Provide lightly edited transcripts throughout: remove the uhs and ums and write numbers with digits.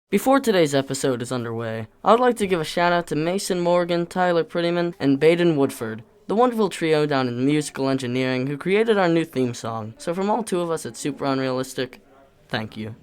Before today's episode is underway, I would like to give a shout out to Mason Morgan, Tyler Prettyman, and Badyn Woodford, the wonderful trio down in musical engineering who created our new theme song. So from all two of us at Super Unrealistic, thank you.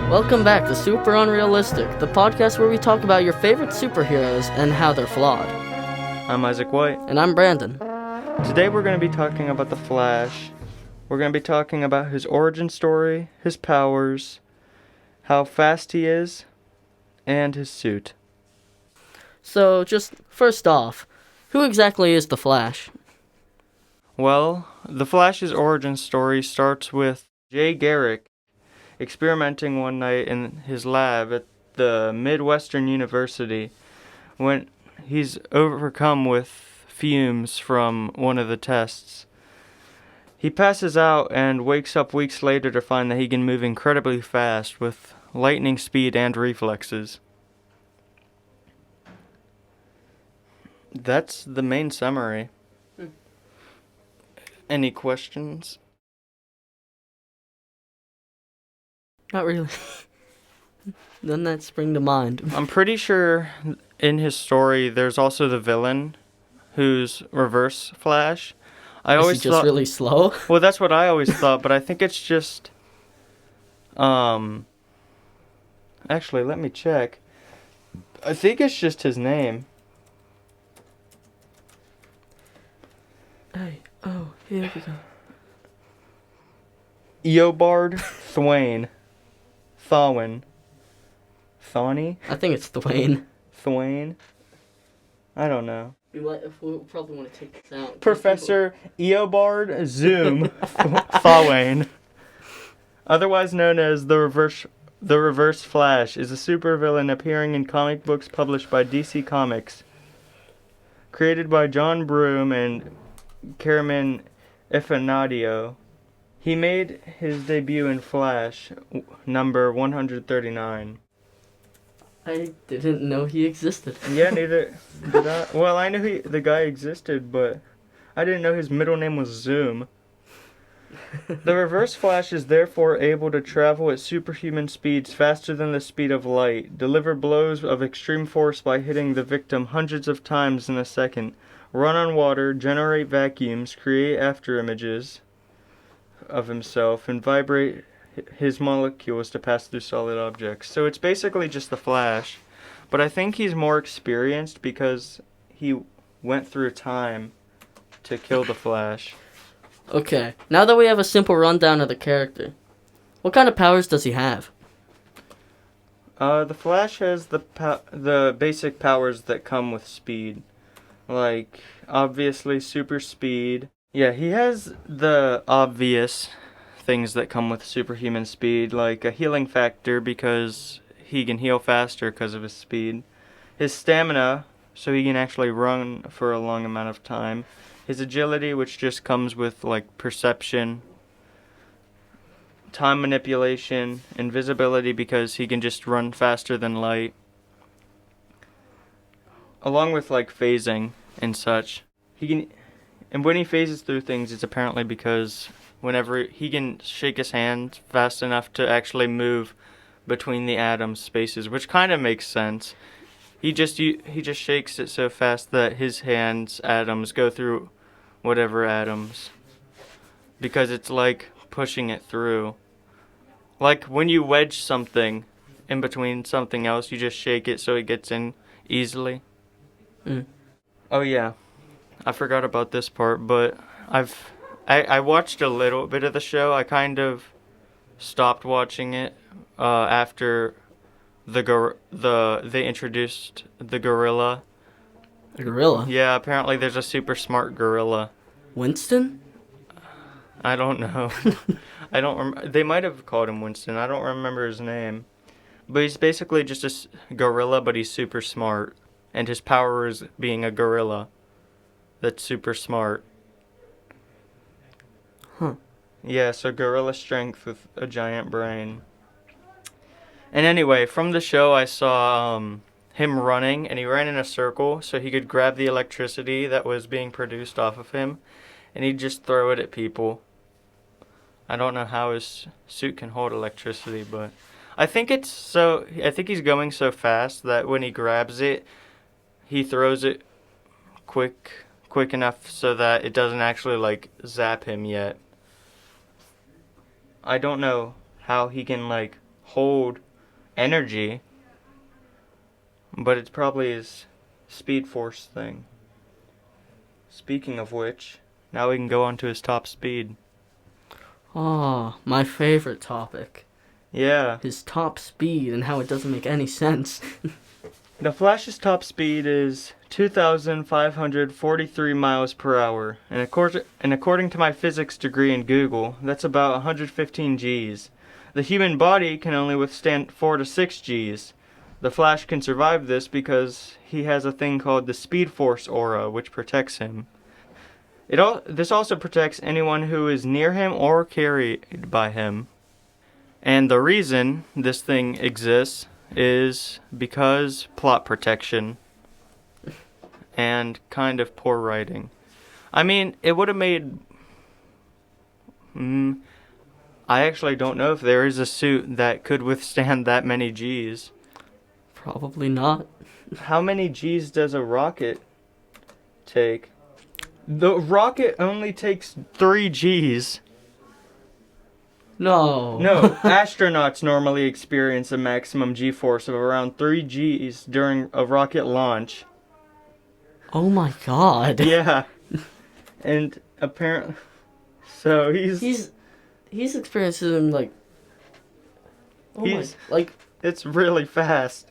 Welcome back to Super Unrealistic, the podcast where we talk about your favorite superheroes and how they're flawed. I'm Isaac White. And I'm Brandon. Today we're going to be talking about the Flash. We're going to be talking about his origin story, his powers, how fast he is, and his suit. So, just first off, who exactly is the Flash? Well, the Flash's origin story starts with Jay Garrick experimenting one night in his lab at the Midwestern University when he's overcome with fumes from one of the tests. He passes out and wakes up weeks later to find that he can move incredibly fast with lightning speed and reflexes. That's the main summary. Any questions? Not really. Doesn't that spring to mind? I'm pretty sure in his story there's also the villain who's Reverse Flash. Is he just really slow? Well, that's what I always thought, but I think it's just actually, let me check. I think it's just his name. Hey, oh, here we go. Eobard Thawne. Thawne? I think it's Thwayne. Thwayne? I don't know. We'll probably want to take this out. Professor Eobard Zoom Thawne, otherwise known as the Reverse Flash, is a supervillain appearing in comic books published by DC Comics. Created by John Broome and Carmen Ifanadio, he made his debut in Flash number 139. I didn't know he existed. Yeah, neither did I. Well, I knew the guy existed, but I didn't know his middle name was Zoom. The Reverse Flash is therefore able to travel at superhuman speeds faster than the speed of light, deliver blows of extreme force by hitting the victim hundreds of times in a second, run on water, generate vacuums, create afterimages of himself, and vibrate his molecules to pass through solid objects. So it's basically just the Flash, but I think he's more experienced because he went through time to kill the Flash. Okay, now that we have a simple rundown of the character, what kind of powers does he have? The Flash has the basic powers that come with speed. Like, obviously, super speed. Yeah, he has the obvious things that come with superhuman speed, like a healing factor because he can heal faster because of his speed. His stamina, so he can actually run for a long amount of time. His agility, which just comes with, like, perception. Time manipulation. Invisibility, because he can just run faster than light. Along with, like, phasing and such. And when he phases through things, it's apparently because whenever he can shake his hand fast enough to actually move between the atom spaces, which kind of makes sense. He just shakes it so fast that his hand's atoms go through whatever atoms, because it's like pushing it through. Like when you wedge something in between something else, you just shake it so it gets in easily. Oh yeah, I forgot about this part, but I watched a little bit of the show. I kind of stopped watching it after they introduced the gorilla. A gorilla? Yeah, apparently there's a super smart gorilla. Winston? I don't know. They might have called him Winston. I don't remember his name. But he's basically just a gorilla, but he's super smart. And his power is being a gorilla that's super smart. Huh. Yeah, so gorilla strength with a giant brain. And anyway, from the show I saw him running, and he ran in a circle so he could grab the electricity that was being produced off of him, and he'd just throw it at people. I don't know how his suit can hold electricity, but I think he's going so fast that when he grabs it, he throws it quick enough so that it doesn't actually like zap him yet. I don't know how he can like hold energy, but it's probably his speed force thing. Speaking of which, now we can go on to his top speed. Oh, my favorite topic. Yeah. His top speed and how it doesn't make any sense. The Flash's top speed is 2,543 miles per hour, and according to my physics degree in Google, that's about 115 Gs. The human body can only withstand 4 to 6 Gs. The Flash can survive this because he has a thing called the Speed Force aura, which protects him. This also protects anyone who is near him or carried by him. And the reason this thing exists is because plot protection and kind of poor writing. I mean, it would have made... I actually don't know if there is a suit that could withstand that many Gs. Probably not. How many Gs does a rocket take? The rocket only takes 3 Gs. No. No, astronauts normally experience a maximum G-force of around 3 Gs during a rocket launch. Oh my god. Yeah. And apparently... So He's experiencing like... It's really fast.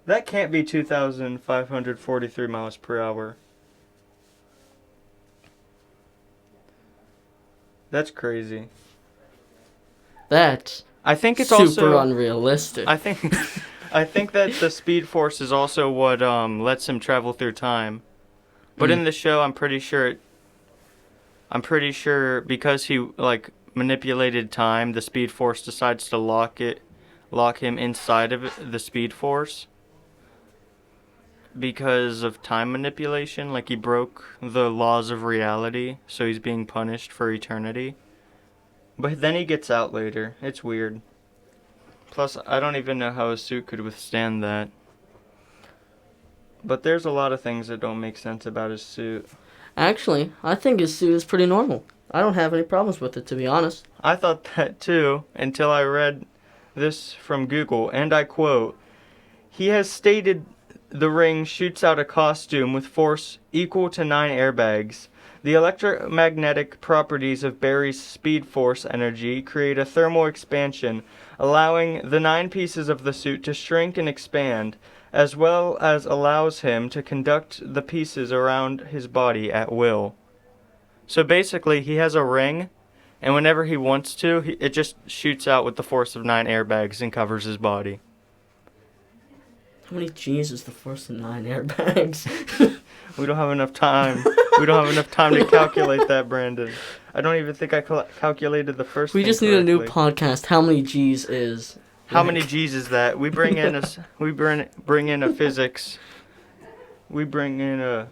That can't be 2,543 miles per hour. That's crazy. That's I think it's super also unrealistic. I think that the Speed Force is also what lets him travel through time. But in the show, I'm pretty sure because he like manipulated time, the Speed Force decides to lock him inside of the Speed Force. Because of time manipulation, like he broke the laws of reality, so he's being punished for eternity. But then he gets out later. It's weird. Plus, I don't even know how a suit could withstand that. But there's a lot of things that don't make sense about his suit. Actually, I think his suit is pretty normal. I don't have any problems with it, to be honest. I thought that too, until I read this from Google, and I quote, "He has stated the ring shoots out a costume with force equal to 9 airbags. The electromagnetic properties of Barry's Speed Force energy create a thermal expansion, allowing the 9 pieces of the suit to shrink and expand, as well as allows him to conduct the pieces around his body at will." So basically, he has a ring, and whenever he wants to, it just shoots out with the force of 9 airbags and covers his body. How many G's is the force of 9 airbags? We don't have enough time. We don't have enough time to calculate that, Brandon. I don't even think I calculated the first We thing just need a new correctly. podcast. How many G's is... How many G's is that? We bring in a physics. We bring in a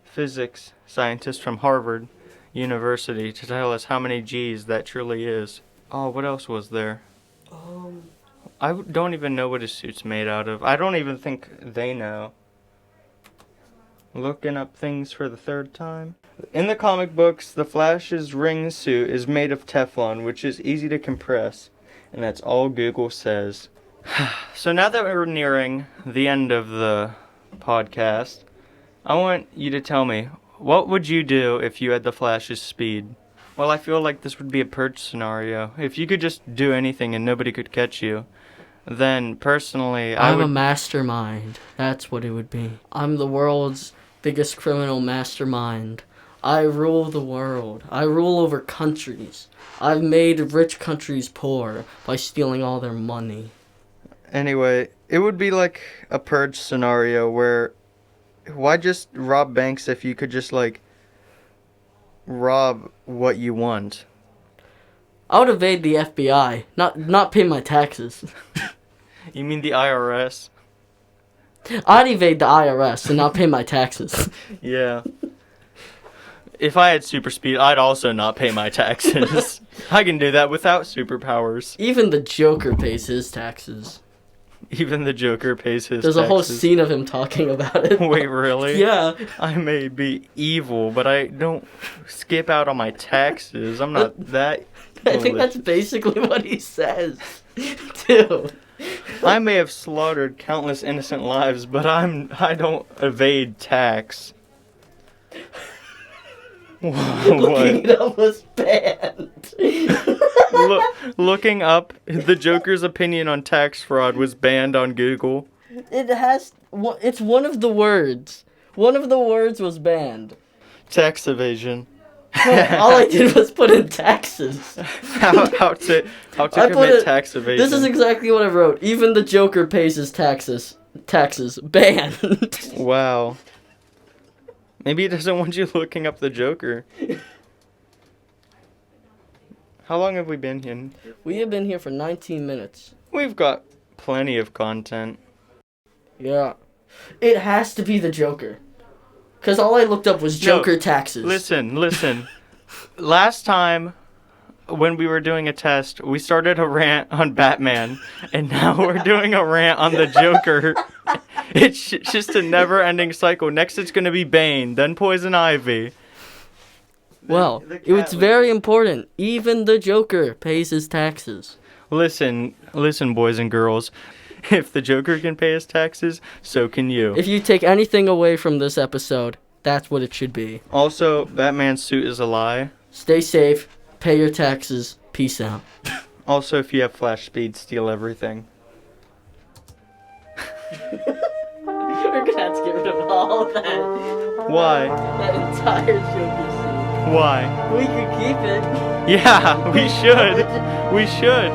physics scientist from Harvard University to tell us how many G's that truly is. Oh, what else was there? I don't even know what his suit's made out of. I don't even think they know. Looking up things for the third time. In the comic books, the Flash's ring suit is made of Teflon, which is easy to compress. And that's all Google says. So now that we're nearing the end of the podcast, I want you to tell me, what would you do if you had the Flash's speed? Well, I feel like this would be a purge scenario. If you could just do anything and nobody could catch you, then personally, I'm a mastermind. That's what it would be. I'm the world's biggest criminal mastermind. I rule the world. I rule over countries. I've made rich countries poor by stealing all their money. Anyway, it would be like a purge scenario where why just rob banks if you could just like rob what you want? I would evade the FBI, not pay my taxes. You mean the IRS? I'd evade the IRS and not pay my taxes. Yeah. If I had super speed, I'd also not pay my taxes. I can do that without superpowers. Even the Joker pays his taxes. Even the Joker pays his There's taxes. a whole scene of him talking about it. Wait, really? Yeah. I may be evil, but I don't skip out on my taxes. I'm not that I think that's basically what he says, too. I may have slaughtered countless innocent lives, but I don't evade tax. Looking it up was banned. Looking up the Joker's opinion on tax fraud was banned on Google. It's one of the words. One of the words was banned. Tax evasion. All I did was put in taxes. How to commit tax evasion. This is exactly what I wrote. Even the Joker pays his taxes. Taxes. Banned. Wow. Maybe he doesn't want you looking up the Joker. How long have we been here? We have been here for 19 minutes. We've got plenty of content. Yeah. It has to be the Joker. Because all I looked up was Joker taxes. Listen. Last time, when we were doing a test, we started a rant on Batman, and now we're doing a rant on the Joker. It's just a never-ending cycle. Next it's going to be Bane, then Poison Ivy. Well, it's very important. Even the Joker pays his taxes. Listen, boys and girls. If the Joker can pay his taxes, so can you. If you take anything away from this episode, that's what it should be. Also, Batman's suit is a lie. Stay safe, pay your taxes, peace out. Also, if you have flash speed, steal everything. We're gonna have to get rid of all of that. Why? That entire Joker scene. Why? We could keep it. Yeah, we should. We should.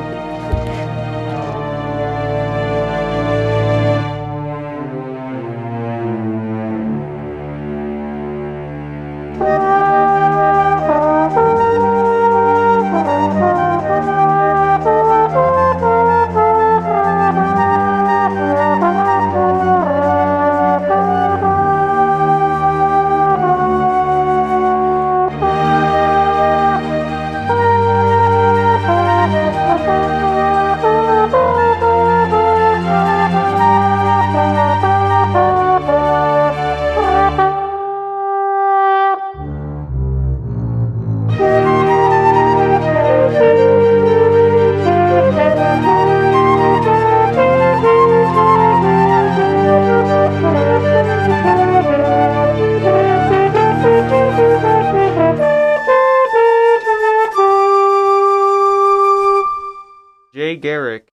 Jay Garrick